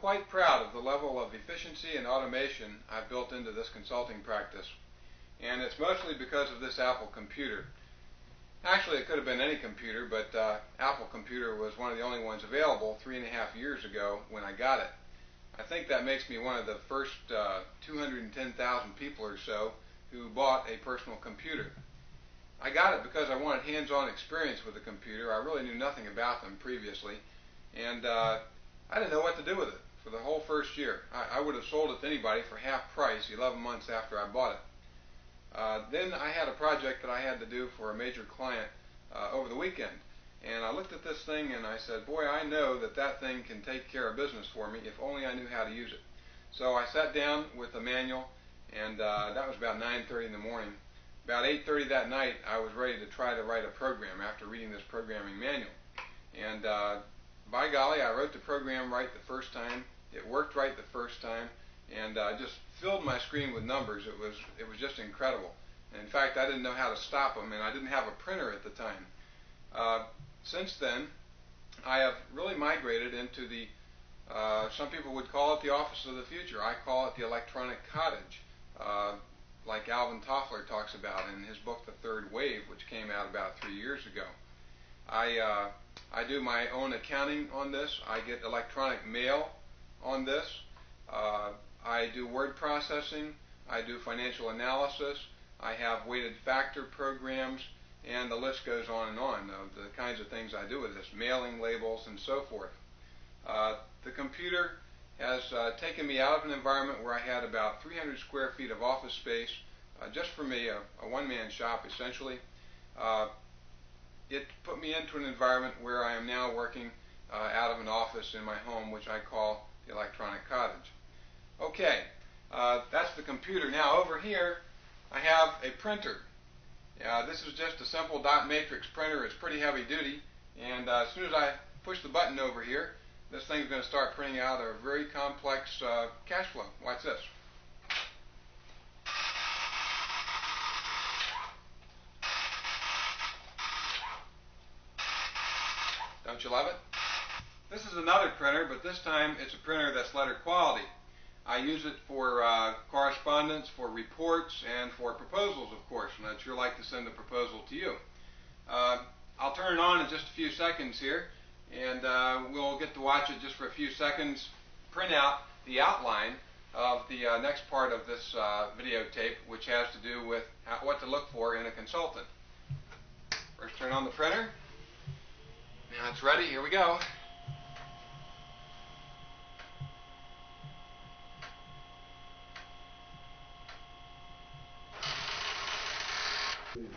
quite proud of the level of efficiency and automation I've built into this consulting practice. And it's mostly because of this Apple computer. Actually, it could have been any computer, but Apple computer was one of the only ones available 3.5 years ago when I got it. I think that makes me one of the first 210,000 people or so who bought a personal computer. I got it because I wanted hands-on experience with the computer. I really knew nothing about them previously, and I didn't know what to do with it for the whole first year. I would have sold it to anybody for half price 11 months after I bought it. Then I had a project that I had to do for a major client over the weekend, and I looked at this thing and I said, boy, I know that that thing can take care of business for me if only I knew how to use it. So I sat down with a manual, and that was about 9:30 in the morning. About 8:30 that night, I was ready to try to write a program after reading this programming manual. And by golly, I wrote the program right the first time. It worked right the first time, and just filled my screen with numbers. It was just incredible. And in fact, I didn't know how to stop them, and I didn't have a printer at the time. Since then, I have really migrated into the, some people would call it the office of the future. I call it the Electronic Cottage, like Alvin Toffler talks about in his book, The Third Wave, which came out about 3 years ago. I do my own accounting on this. I get electronic mail on this. I do word processing. I do financial analysis. I have weighted factor programs, and the list goes on and on of the kinds of things I do with this, mailing labels and so forth. The computer has taken me out of an environment where I had about 300 square feet of office space, just for me, a one-man shop essentially. It put me into an environment where I am now working out of an office in my home, which I call the Electronic Cottage. Okay, that's the computer. Now over here I have a printer. This is just a simple dot matrix printer. It's pretty heavy duty, and as soon as I push the button over here, this thing's going to start printing out a very complex cash flow. Watch this. Don't you love it? This is another printer, but this time it's a printer that's letter quality. I use it for correspondence, for reports, and for proposals, of course, and I'd sure like to send a proposal to you. I'll turn it on in just a few seconds here, and we'll get to watch it just for a few seconds, print out the outline of the next part of this videotape, which has to do with what to look for in a consultant. First turn on the printer. Now it's ready. Here we go.